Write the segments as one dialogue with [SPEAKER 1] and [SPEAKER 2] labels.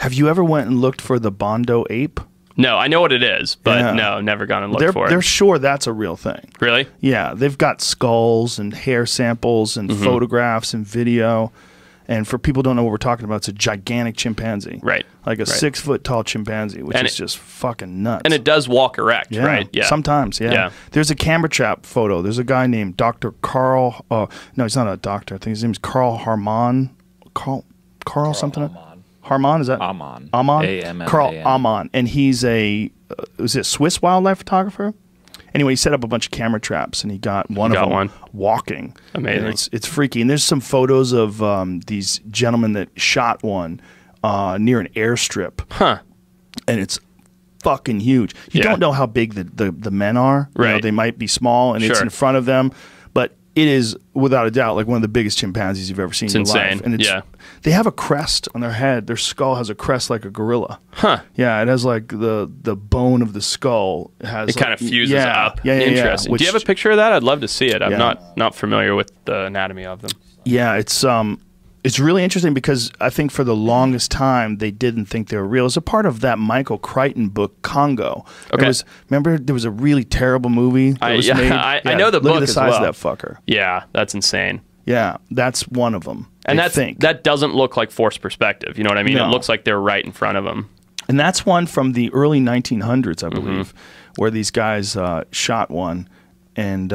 [SPEAKER 1] Have you ever went and looked for the Bondo ape?
[SPEAKER 2] No, I know what it is, but no, never gone and looked for it.
[SPEAKER 1] They're sure that's a real thing.
[SPEAKER 2] Really?
[SPEAKER 1] Yeah, they've got skulls and hair samples and photographs and video. And for people who don't know what we're talking about, it's a gigantic chimpanzee.
[SPEAKER 2] Right.
[SPEAKER 1] Like a 6 foot tall chimpanzee, which is just fucking nuts.
[SPEAKER 2] And it does walk erect, right?
[SPEAKER 1] Yeah. Sometimes, yeah. There's a camera trap photo. There's a guy named Dr. Carl. No, he's not a doctor. I think his name's Carl Harmon. Carl something? Harmon, is that?
[SPEAKER 3] Amon.
[SPEAKER 1] Amon?
[SPEAKER 3] A-M-M-A-N.
[SPEAKER 1] Carl Amon. And he's was it a Swiss wildlife photographer? Anyway, he set up a bunch of camera traps, and he got one of them walking.
[SPEAKER 2] Amazing.
[SPEAKER 1] And it's freaky. And there's some photos of these gentlemen that shot one near an airstrip.
[SPEAKER 2] Huh.
[SPEAKER 1] And it's fucking huge. You don't know how big the men are.
[SPEAKER 2] Right.
[SPEAKER 1] You know, they might be small, and it's in front of them. But it is, without a doubt, like one of the biggest chimpanzees you've ever seen in your life. And it's, they have a crest on their head. Their skull has a crest like a gorilla.
[SPEAKER 2] Huh.
[SPEAKER 1] Yeah, it has like the bone of the skull. It
[SPEAKER 2] kind of fuses up.
[SPEAKER 1] Yeah,
[SPEAKER 2] interesting. Do you have a picture of that? I'd love to see it. I'm not familiar with the anatomy of them. Yeah,
[SPEAKER 1] it's really interesting because I think for the longest time they didn't think they were real. It's a part of that Michael Crichton book, Congo.
[SPEAKER 2] Okay.
[SPEAKER 1] Remember there was a really terrible movie that was made?
[SPEAKER 2] I know the book
[SPEAKER 1] Look at the size of that fucker.
[SPEAKER 2] Yeah, that's insane.
[SPEAKER 1] Yeah, that's one of them.
[SPEAKER 2] And that doesn't look like forced perspective. You know what I mean? No. It looks like they're right in front of them.
[SPEAKER 1] And that's one from the early 1900s, I believe, where these guys shot one, and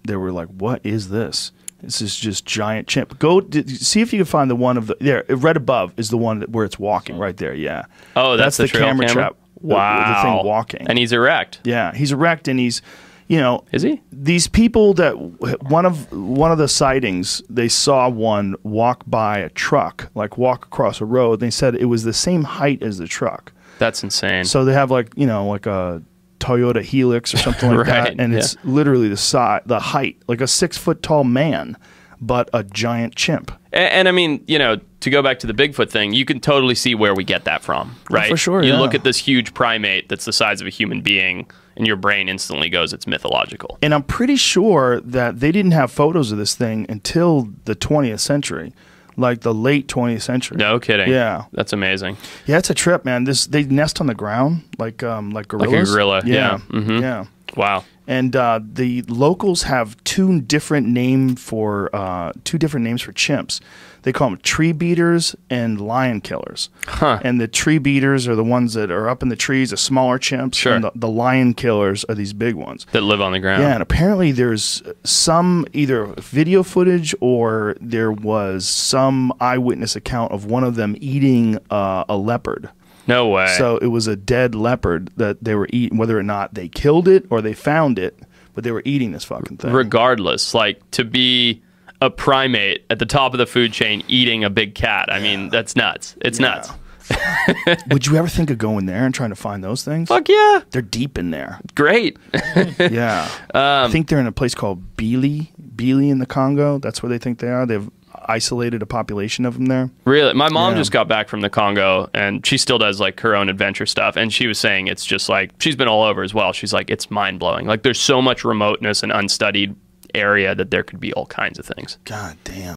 [SPEAKER 1] they were like, "What is this? This is just giant chimp." See if you can find the one of there. Right above is the one where it's walking right there. Yeah.
[SPEAKER 2] Oh, that's the camera trap. Wow.
[SPEAKER 1] The thing walking.
[SPEAKER 2] And he's erect.
[SPEAKER 1] Yeah, he's erect, and he's, you know,
[SPEAKER 2] is he?
[SPEAKER 1] These people that one of the sightings, they saw one walk by a truck, like walk across a road. They said it was the same height as the truck.
[SPEAKER 2] That's insane.
[SPEAKER 1] So they have like a Toyota Helix or something like that, and it's literally the height, like a 6 foot tall man, but a giant chimp.
[SPEAKER 2] And I mean, you know, to go back to the Bigfoot thing, you can totally see where we get that from, right?
[SPEAKER 1] Oh, for sure.
[SPEAKER 2] You look at this huge primate that's the size of a human being, and your brain instantly goes, it's mythological.
[SPEAKER 1] And I'm pretty sure that they didn't have photos of this thing until the 20th century. Like the late 20th century.
[SPEAKER 2] No kidding.
[SPEAKER 1] Yeah.
[SPEAKER 2] That's amazing.
[SPEAKER 1] Yeah, it's a trip, man. They nest on the ground like gorillas.
[SPEAKER 2] Like a gorilla.
[SPEAKER 1] Yeah.
[SPEAKER 2] Yeah. Wow.
[SPEAKER 1] And the locals have two different names for chimps. They call them tree beaters and lion killers.
[SPEAKER 2] Huh.
[SPEAKER 1] And the tree beaters are the ones that are up in the trees, the smaller chimps.
[SPEAKER 2] Sure.
[SPEAKER 1] And the lion killers are these big ones
[SPEAKER 2] that live on the ground.
[SPEAKER 1] Yeah, and apparently there's some either video footage or there was some eyewitness account of one of them eating a leopard.
[SPEAKER 2] No way.
[SPEAKER 1] So it was a dead leopard that they were eating, whether or not they killed it or they found it, but they were eating this fucking thing.
[SPEAKER 2] Regardless, like to be a primate at the top of the food chain eating a big cat. I mean, that's nuts. It's nuts.
[SPEAKER 1] Would you ever think of going there and trying to find those things?
[SPEAKER 2] Fuck yeah.
[SPEAKER 1] They're deep in there.
[SPEAKER 2] Great.
[SPEAKER 1] Yeah. I think they're in a place called Bili in the Congo. That's where they think they are. They've isolated a population of them there.
[SPEAKER 2] Really? My mom just got back from the Congo, and she still does like her own adventure stuff, and she was saying it's just like, she's been all over as well. She's like, it's mind-blowing. Like there's so much remoteness and unstudied area that there could be all kinds of things.
[SPEAKER 1] God damn.